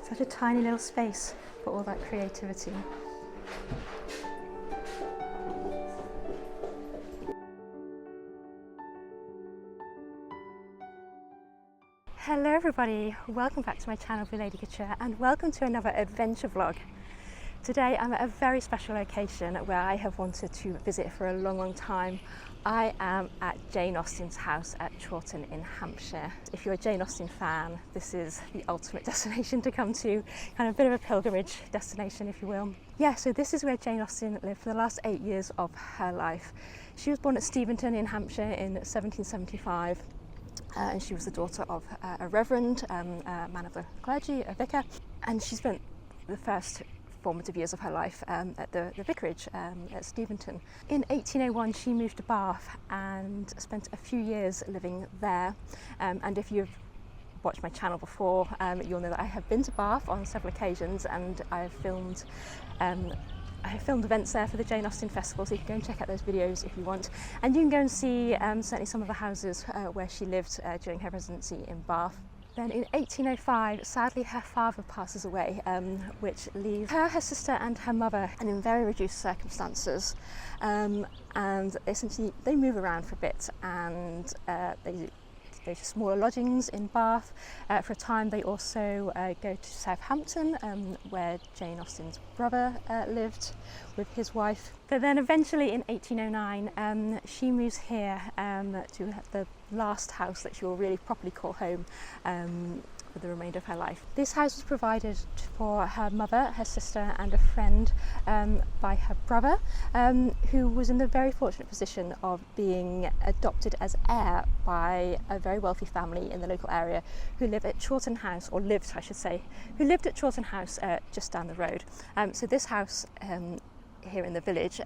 Such a tiny little space for all that creativity. Hello everybody, welcome back to my channel Blue Lady Couture and welcome to another adventure vlog. Today I'm at a very special location where I have wanted to visit for a long time. I am at Jane Austen's house at Chawton in Hampshire. If you're a Jane Austen fan, this is the ultimate destination to come to, kind of a bit of a pilgrimage destination if you will. Yeah, so this is where Jane Austen lived for the last 8 years of her life. She was born at Steventon in Hampshire in 1775. And she was the daughter of a reverend, a man of the clergy, a vicar, and she spent the first formative years of her life at the vicarage at Steventon. In 1801 she moved to Bath and spent a few years living there, and if you've watched my channel before you'll know that I have been to Bath on several occasions and I have filmed events there for the Jane Austen Festival, so you can go and check out those videos if you want. And you can go and see certainly some of the houses where she lived during her residency in Bath. Then in 1805, sadly her father passes away, which leaves her sister and her mother and in very reduced circumstances. And essentially they move around for a bit and they go to smaller lodgings in Bath. For a time they also go to Southampton where Jane Austen's brother lived with his wife. But then eventually in 1809 she moves here to the last house that she will really properly call home for the remainder of her life. This house was provided for her mother, her sister and a friend by her brother, who was in the very fortunate position of being adopted as heir by a very wealthy family in the local area who lived at Chawton House, or lived I should say, who lived at Chawton House just down the road. So this house here in the village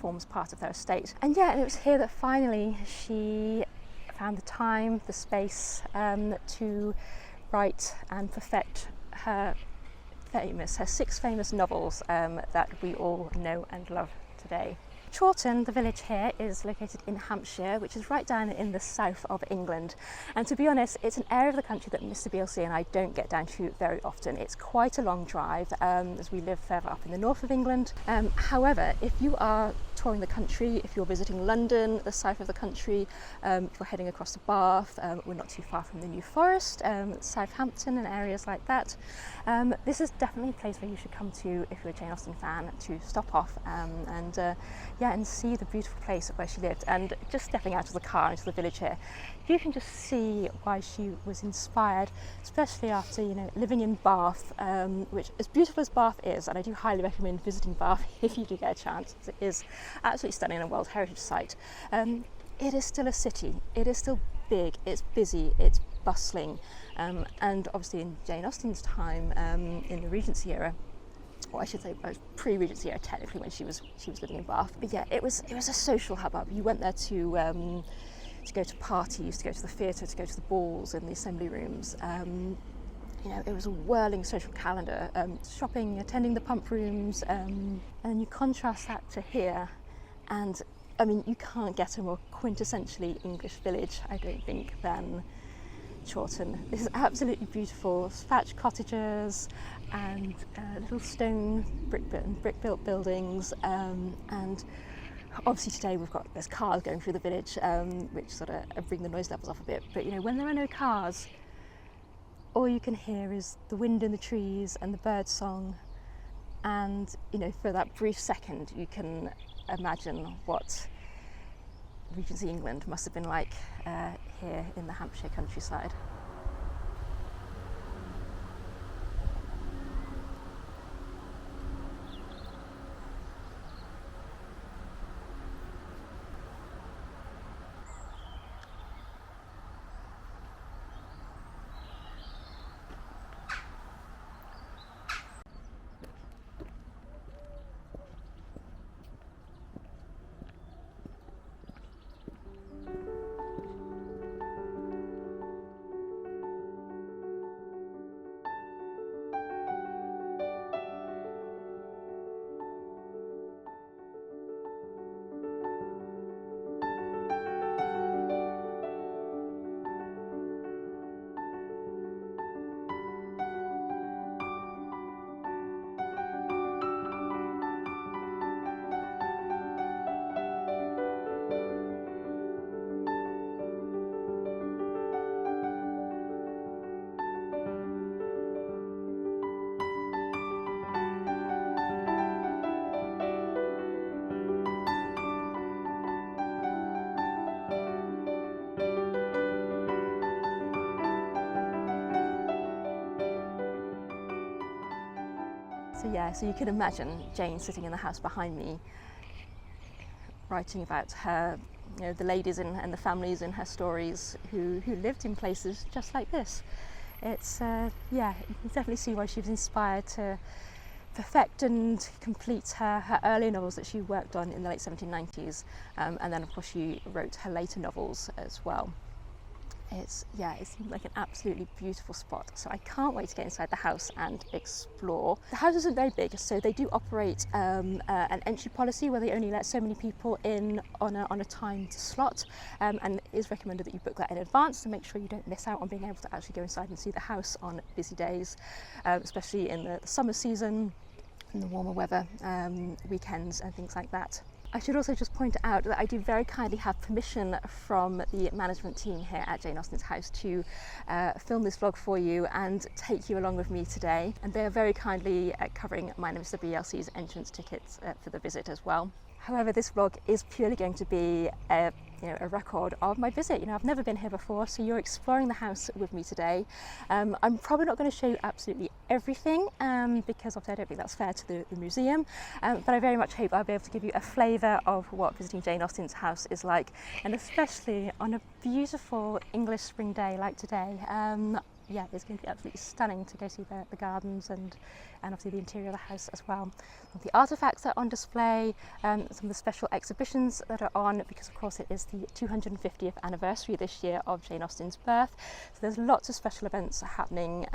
forms part of their estate. And yeah, it was here that finally she found the time, the space to write and perfect her 6 famous novels that we all know and love today. Chawton, the village here, is located in Hampshire, which is right down in the south of England. And to be honest, it's an area of the country that Mr. BLC and I don't get down to very often. It's quite a long drive as we live further up in the north of England. However, if you are touring the country, if you're visiting London, the south of the country, if you're heading across to Bath, we're not too far from the New Forest, Southampton and areas like that. This is definitely a place where you should come to if you're a Jane Austen fan, to stop off and see the beautiful place where she lived. And just stepping out of the car into the village here, you can just see why she was inspired, especially after living in Bath, which, as beautiful as Bath is, and I do highly recommend visiting Bath if you do get a chance, it is absolutely stunning and a World Heritage Site. It is still a city, it is still big, it's busy, it's bustling, and obviously in Jane Austen's time, in the Regency era, or I should say pre-Regency era technically, when she was living in Bath. But yeah, it was a social hubbub. You went there to go to parties, to go to the theatre, to go to the balls and the assembly rooms. It was a whirling social calendar, shopping, attending the pump rooms, and then you contrast that to here, and I mean, you can't get a more quintessentially English village, I don't think, than Chawton. This is absolutely beautiful. Thatched cottages and little stone brick-built buildings, and obviously today there's cars going through the village, which sort of bring the noise levels off a bit. But when there are no cars, all you can hear is the wind in the trees and the bird song, and for that brief second you can imagine what Regency England must have been like here in the Hampshire countryside. So yeah, so you can imagine Jane sitting in the house behind me, writing about her, you know, the ladies and the families in her stories who lived in places just like this. It's yeah, you can definitely see why she was inspired to perfect and complete her earlier novels that she worked on in the late 1790s, and then of course she wrote her later novels as well. It seems like an absolutely beautiful spot, so I can't wait to get inside the house and explore. The house isn't very big, so they do operate an entry policy where they only let so many people in on a timed slot, and it is recommended that you book that in advance to make sure you don't miss out on being able to actually go inside and see the house on busy days, especially in the summer season, in the warmer weather, weekends and things like that. I should also just point out that I do very kindly have permission from the management team here at Jane Austen's house to film this vlog for you and take you along with me today. And they are very kindly covering mine and Mr. BLC's entrance tickets for the visit as well. However, this vlog is purely going to be a record of my visit. I've never been here before, so you're exploring the house with me today. I'm probably not going to show you absolutely everything because obviously I don't think that's fair to the museum, but I very much hope I'll be able to give you a flavour of what visiting Jane Austen's house is like, and especially on a beautiful English spring day like today. Yeah, it's going to be absolutely stunning to go see the gardens and obviously the interior of the house as well. The artefacts that are on display, some of the special exhibitions that are on, because of course it is the 250th anniversary this year of Jane Austen's birth. So there's lots of special events happening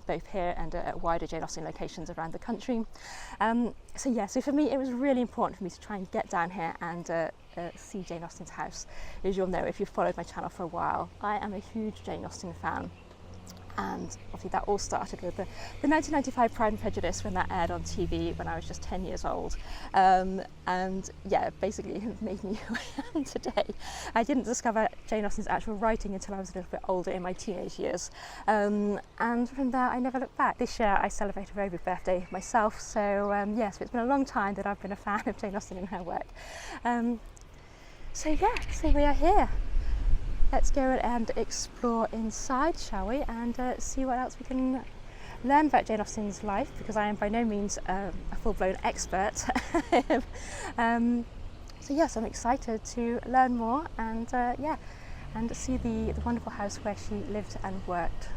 both here and at wider Jane Austen locations around the country. So for me it was really important for me to try and get down here and see Jane Austen's house. As you'll know if you've followed my channel for a while, I am a huge Jane Austen fan. And obviously that all started with the 1995 Pride and Prejudice when that aired on TV when I was just 10 years old. And yeah, basically it made me who I am today. I didn't discover Jane Austen's actual writing until I was a little bit older in my teenage years. And from there I never looked back. This year I celebrate a very big birthday myself, so so it's been a long time that I've been a fan of Jane Austen and her work. So we are here. Let's go and explore inside, shall we, and see what else we can learn about Jane Austen's life, because I am by no means a full-blown expert. So yes, I'm excited to learn more and and see the wonderful house where she lived and worked.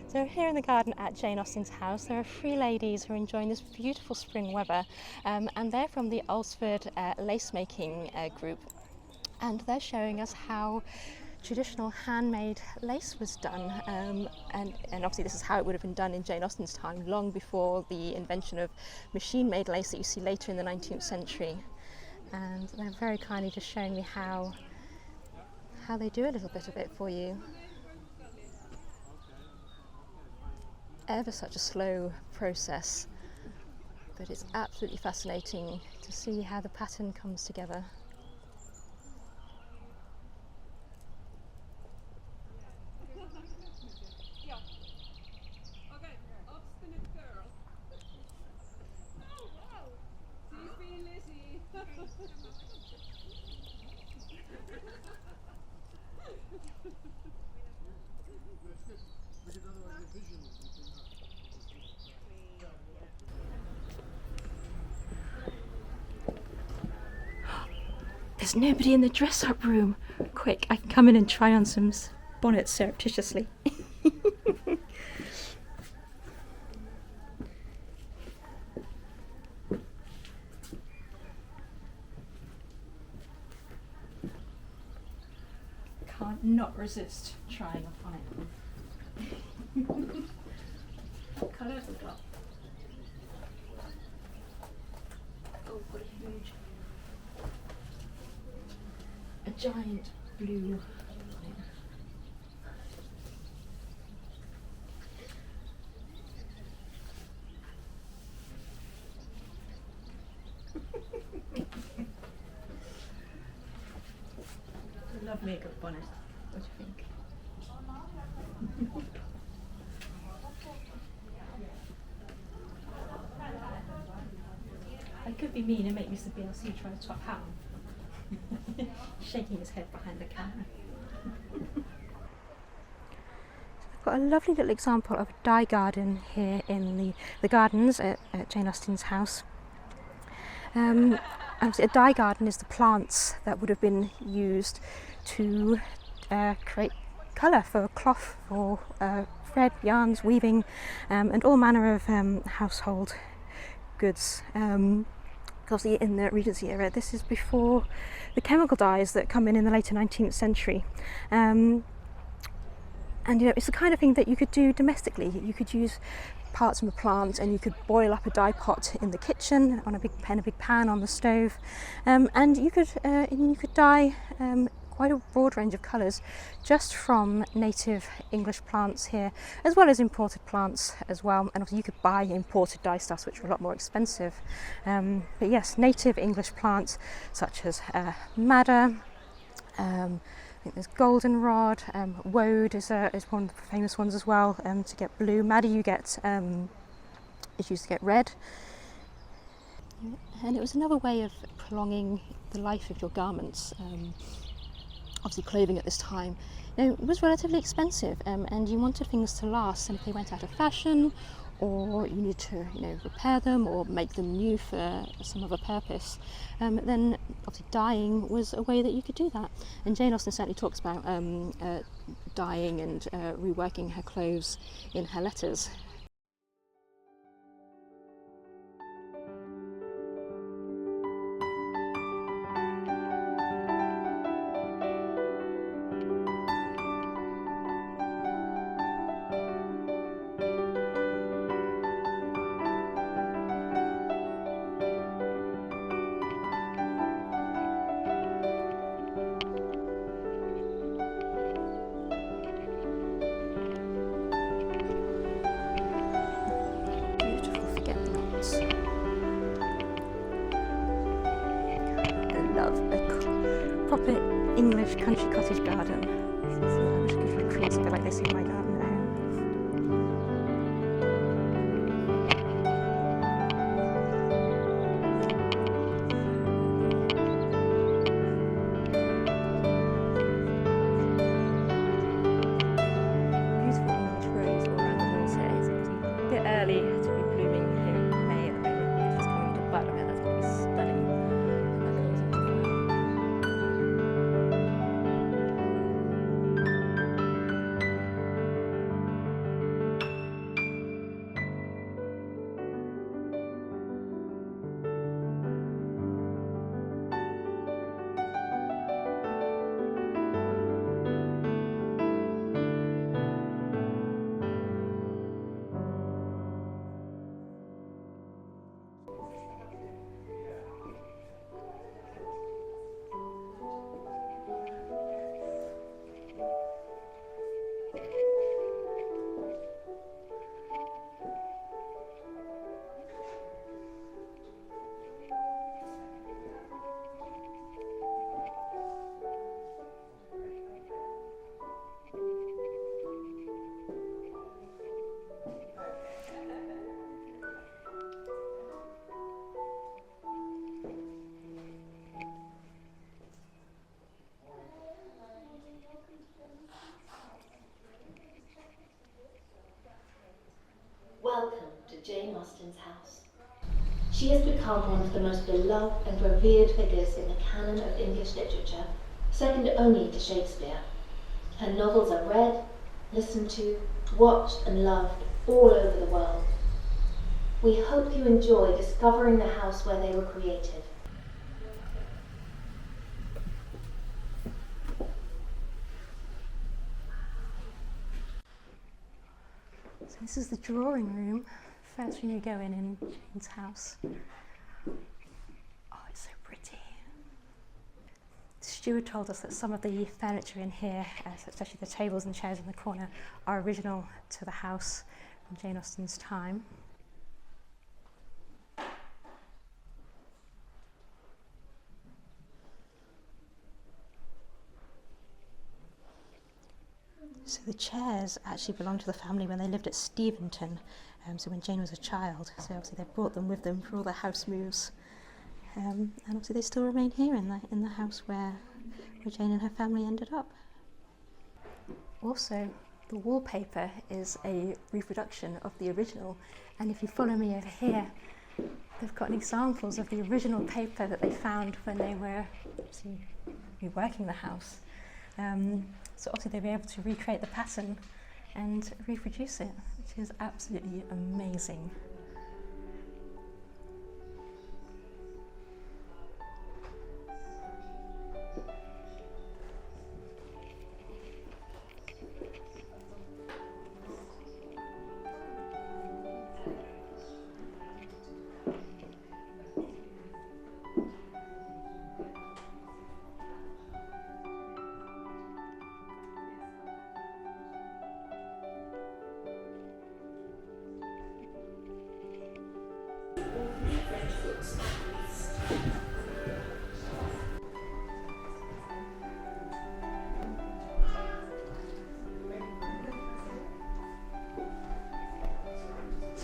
So here in the garden at Jane Austen's house, there are three ladies who are enjoying this beautiful spring weather, and they're from the Alsford lace making group, and they're showing us how traditional handmade lace was done, and obviously this is how it would have been done in Jane Austen's time, long before the invention of machine-made lace that you see later in the 19th century. And they're very kindly just showing me how they do a little bit of it for you. Ever such a slow process, but it's absolutely fascinating to see how the pattern comes together. There's nobody in the dress-up room. Quick, I can come in and try on some bonnets surreptitiously. Can't not resist trying on it. What colour have we got? Oh, what a huge... a giant blue. Love makeup bonnet. What do you think? I could be mean and make Mr. BLC try to top hat. Shaking his head behind the camera. I've got a lovely little example of a dye garden here in the gardens at Jane Austen's house. A dye garden is the plants that would have been used to create colour for cloth, for thread, yarns, weaving, and all manner of household goods. Obviously in the Regency era, this is before the chemical dyes that come in the later 19th century. And you know, it's the kind of thing that you could do domestically. You could use parts from a plant and you could boil up a dye pot in the kitchen on a big pan on the stove, and you could dye quite a broad range of colours just from native English plants here, as well as imported plants as well. And obviously you could buy imported dye stuffs which were a lot more expensive, but yes, native English plants such as madder, I think there's goldenrod, woad is one of the famous ones as well. To get blue, madder you get is used to get red, and it was another way of prolonging the life of your garments. Obviously clothing at this time, you know, it was relatively expensive, and you wanted things to last, and if they went out of fashion or you need to, you know, repair them or make them new for some other purpose, then obviously dyeing was a way that you could do that. And Jane Austen certainly talks about dyeing and reworking her clothes in her letters. Proper English country cottage garden. I wish I could create something like this in my garden at home. Beautiful English rose all around the walls here. It's a bit early to be blooming here in May at the moment. It's just coming to bud. I mean, that's going to be stunning. She has become one of the most beloved and revered figures in the canon of English literature, second only to Shakespeare. Her novels are read, listened to, watched and loved all over the world. We hope you enjoy discovering the house where they were created. So this is the drawing room, first when you go in Jane's house. Oh, it's so pretty. The steward told us that some of the furniture in here, especially the tables and chairs in the corner, are original to the house from Jane Austen's time. So the chairs actually belonged to the family when they lived at Steventon, so when Jane was a child. So obviously they brought them with them for all their house moves. And obviously they still remain here in the house where Jane and her family ended up. Also, the wallpaper is a reproduction of the original, and if you follow me over here, they've got examples of the original paper that they found when they were reworking the house. So obviously they were able to recreate the pattern and reproduce it, which is absolutely amazing.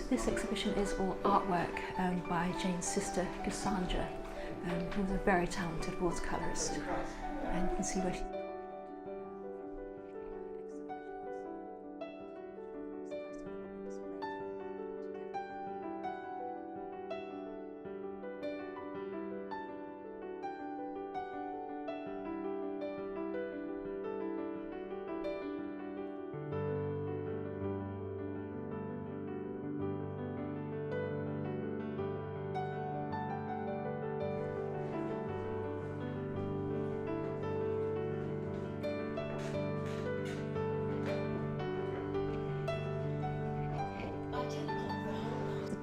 This exhibition is all artwork by Jane's sister Cassandra, who was a very talented watercolourist, and you can see where she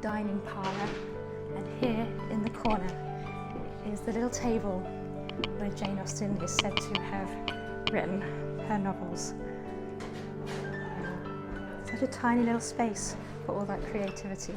dining parlour, and here in the corner is the little table where Jane Austen is said to have written her novels. Such a tiny little space for all that creativity.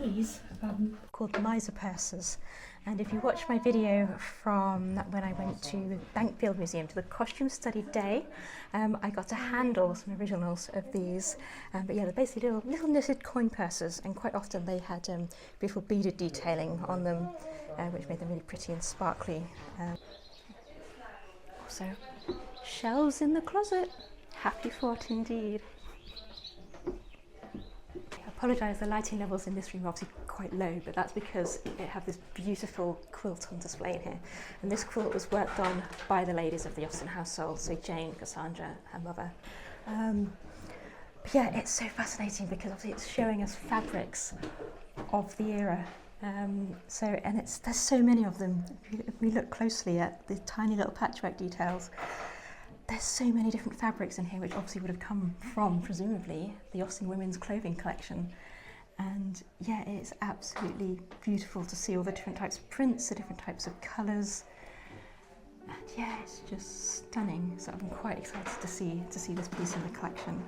These are called miser purses, and if you watch my video from when I went to the Bankfield Museum to the costume study day, I got to handle some originals of these, but yeah, they're basically little knitted coin purses, and quite often they had beautiful beaded detailing on them, which made them really pretty and sparkly. Also, shelves in the closet. Happy thought indeed. I apologise, the lighting levels in this room are obviously quite low, but that's because it have this beautiful quilt on display in here. And this quilt was worked on by the ladies of the Austen household, so Jane, Cassandra, her mother. But yeah, it's so fascinating because obviously it's showing us fabrics of the era. There's so many of them. If we look closely at the tiny little patchwork details, there's so many different fabrics in here, which obviously would have come from, presumably, the Austen women's clothing collection. And yeah, it's absolutely beautiful to see all the different types of prints, the different types of colours. And yeah, it's just stunning. So I'm quite excited to see this piece in the collection.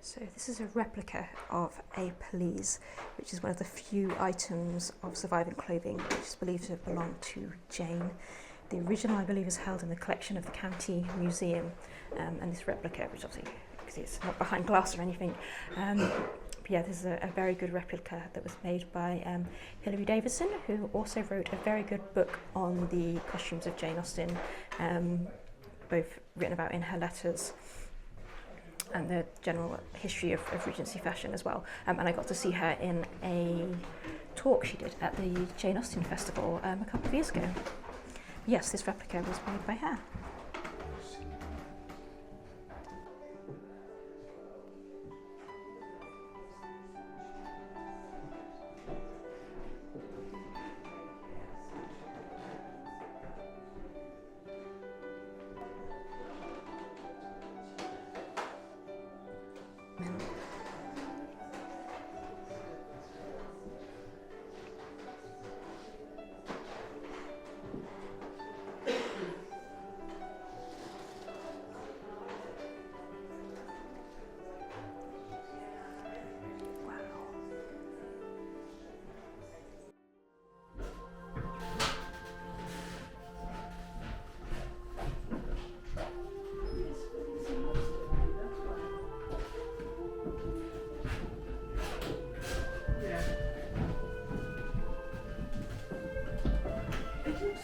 So this is a replica of a pelisse, which is one of the few items of surviving clothing which is believed to have belonged to Jane. The original, I believe, is held in the collection of the County Museum, and this replica, which obviously, because it's not behind glass or anything, but yeah, this is a very good replica that was made by Hilary Davison, who also wrote a very good book on the costumes of Jane Austen, both written about in her letters and the general history of Regency fashion as well. And I got to see her in a talk she did at the Jane Austen Festival a couple of years ago. Yes, this replica was made by her.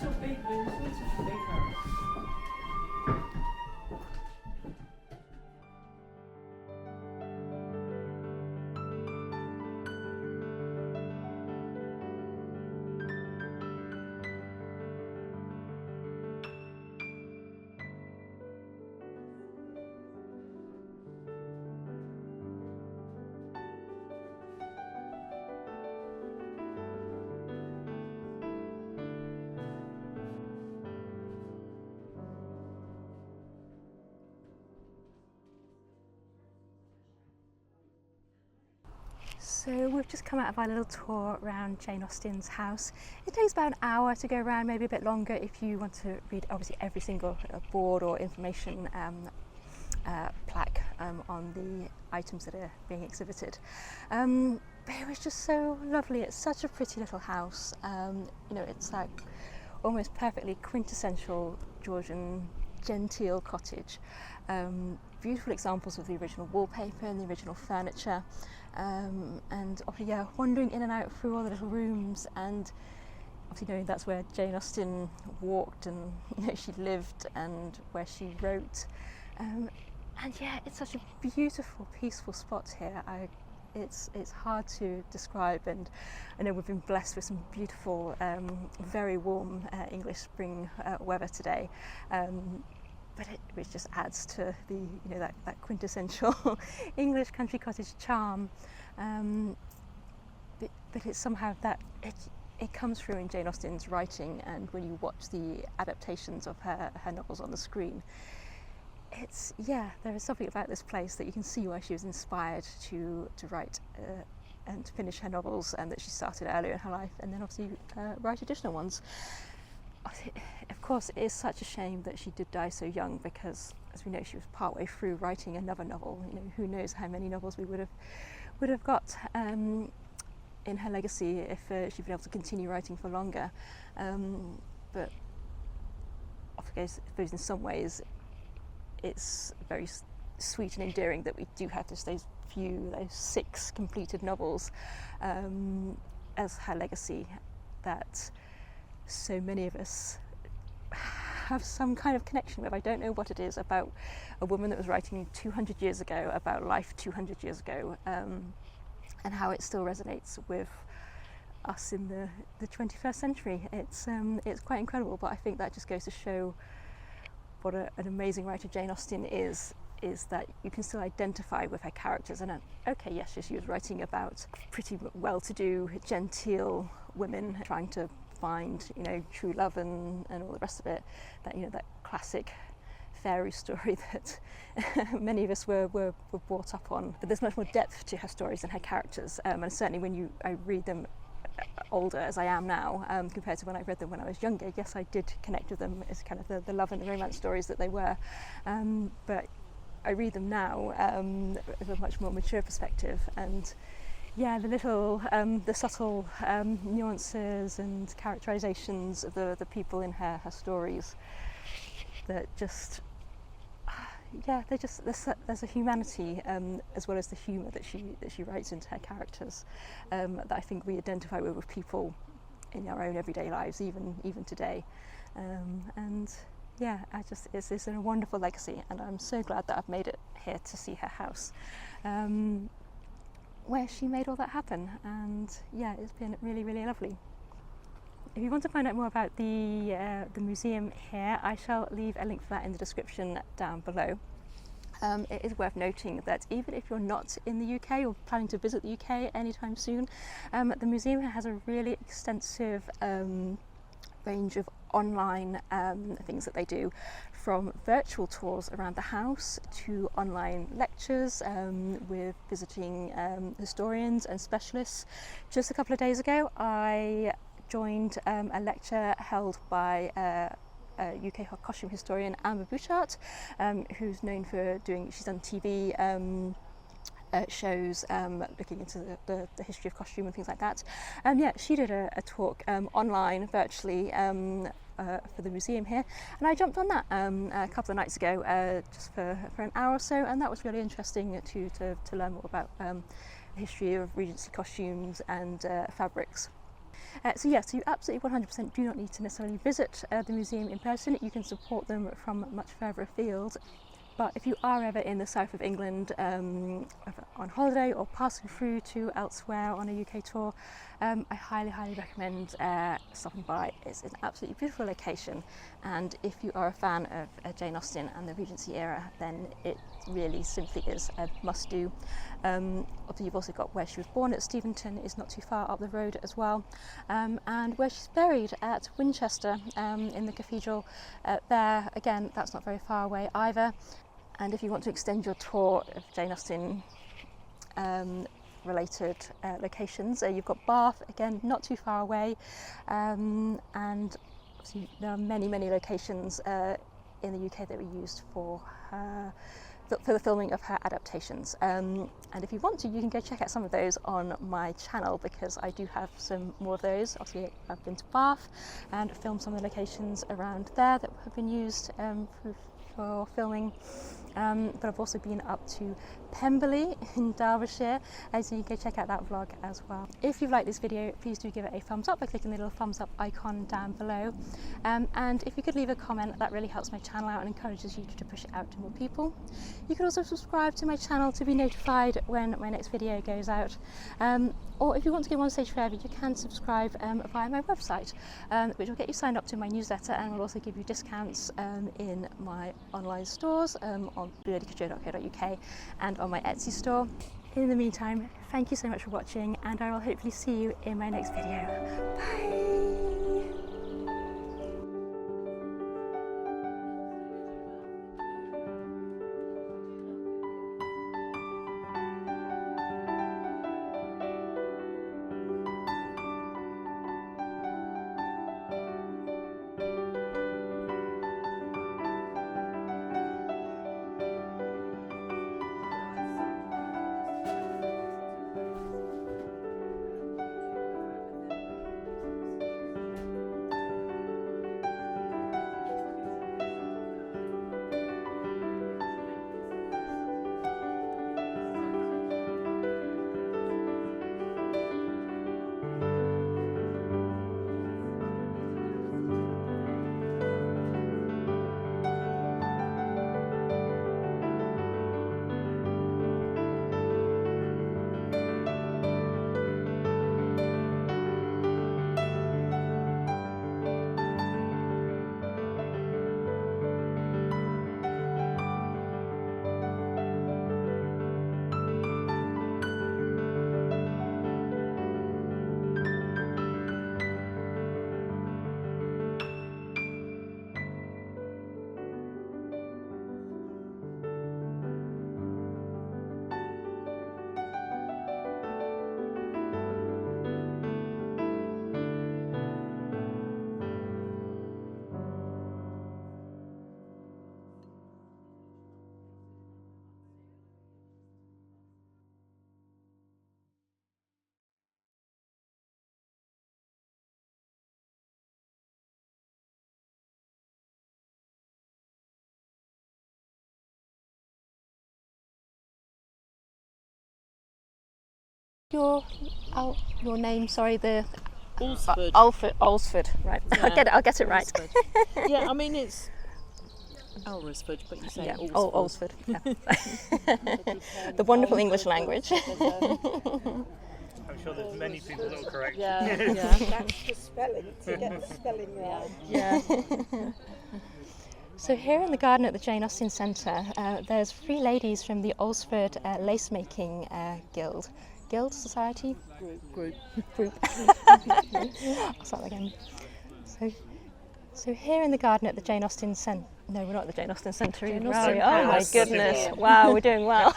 So big, but it's not such a big house. So we've just come out of our little tour around Jane Austen's house. It takes about an hour to go around, maybe a bit longer if you want to read obviously every single board or information plaque on the items that are being exhibited. But it was just so lovely. It's such a pretty little house. You know, it's like almost perfectly quintessential Georgian genteel cottage. Beautiful examples of the original wallpaper and the original furniture, and yeah, wandering in and out through all the little rooms, and obviously knowing that's where Jane Austen walked and she lived and where she wrote, and yeah, it's such a beautiful, peaceful spot here. It's hard to describe, and I know we've been blessed with some beautiful, very warm English spring weather today. But which just adds to the that quintessential English country cottage charm. But it's somehow that it comes through in Jane Austen's writing, and when you watch the adaptations of her novels on the screen, there is something about this place that you can see why she was inspired to write and to finish her novels, and that she started earlier in her life, and then obviously write additional ones. Of course, it is such a shame that she did die so young, because, as we know, she was partway through writing another novel. Who knows how many novels we would have got in her legacy if she'd been able to continue writing for longer. But I suppose in some ways, it's very sweet and endearing that we do have those 6 completed novels as her legacy, that so many of us have some kind of connection with. I don't know what it is about a woman that was writing 200 years ago about life 200 years ago, and how it still resonates with us in the 21st century. It's quite incredible, but I think that just goes to show what an amazing writer Jane Austen is that you can still identify with her characters. And okay, yes, she was writing about pretty well-to-do, genteel women trying to find, true love and all the rest of it. That that classic fairy story that many of us were brought up on. But there's much more depth to her stories and her characters, and certainly when I read them older, as I am now, compared to when I read them when I was younger, yes, I did connect with them as kind of the love and the romance stories that they were. But I read them now with a much more mature perspective, and yeah, the little, the subtle nuances and characterizations of the people in her stories that just, yeah, there's a humanity as well as the humour that she writes into her characters that I think we identify with people in our own everyday lives, even today, and yeah, it's a wonderful legacy, and I'm so glad that I've made it here to see her house. Where she made all that happen, and yeah, it's been really, really lovely. If you want to find out more about the museum here, I shall leave a link for that in the description down below. It is worth noting that even if you're not in the UK or planning to visit the UK anytime soon, the museum has a really extensive range of online things that they do, from virtual tours around the house to online lectures with visiting historians and specialists. Just a couple of days ago I joined a lecture held by UK costume historian Amber Bouchard, who's known for she's done TV shows looking into the history of costume and things like that. Yeah, she did a talk online virtually for the museum here, and I jumped on that a couple of nights ago just for an hour or so, and that was really interesting to learn more about the history of Regency costumes and fabrics. So you absolutely 100% do not need to necessarily visit the museum in person. You can support them from much further afield. But if you are ever in the south of England on holiday or passing through to elsewhere on a UK tour, I highly recommend stopping by. It's an absolutely beautiful location, and if you are a fan of Jane Austen and the Regency era, then it really simply is a must-do. Obviously you've also got where she was born at Steventon, is not too far up the road as well, and where she's buried at Winchester in the cathedral there, again, that's not very far away either. And if you want to extend your tour of Jane Austen related locations, you've got Bath, again not too far away, and obviously there are many locations in the UK that were used for the filming of her adaptations, and if you want to, you can go check out some of those on my channel, because I do have some more of those. Obviously I've been to Bath and filmed some of the locations around there that have been used for filming, but I've also been up to Pemberley in Derbyshire, so you can go check out that vlog as well. If you've liked this video, please do give it a thumbs up by clicking the little thumbs up icon down below, and if you could leave a comment, that really helps my channel out and encourages YouTube to push it out to more people. You can also subscribe to my channel to be notified when my next video goes out, or if you want to go one stage further, you can subscribe via my website, which will get you signed up to my newsletter and will also give you discounts in my online stores on blueladycouture.co.uk and on my Etsy store. In the meantime, thank you so much for watching, and I will hopefully see you in my next video. Bye! your name? Sorry, the Alsford. Alsford. Right. Yeah. I'll get it right. Alsford. Yeah, I mean it's Alresford, but you say Yeah. Alsford. Alsford. Yeah. The wonderful English language. I'm sure there's many people that will correct you. Yeah, yeah. That's the spelling, to get the spelling right. Yeah. So here in the garden at the Jane Austen Centre, there's 3 ladies from the Alsford Lace Making Guild. Society? Group. I'll start again. So here in the garden at the Jane Austen Centre. No, we're not at the Jane Austen Centre either, are we? Oh my House. goodness! Wow, we're doing well.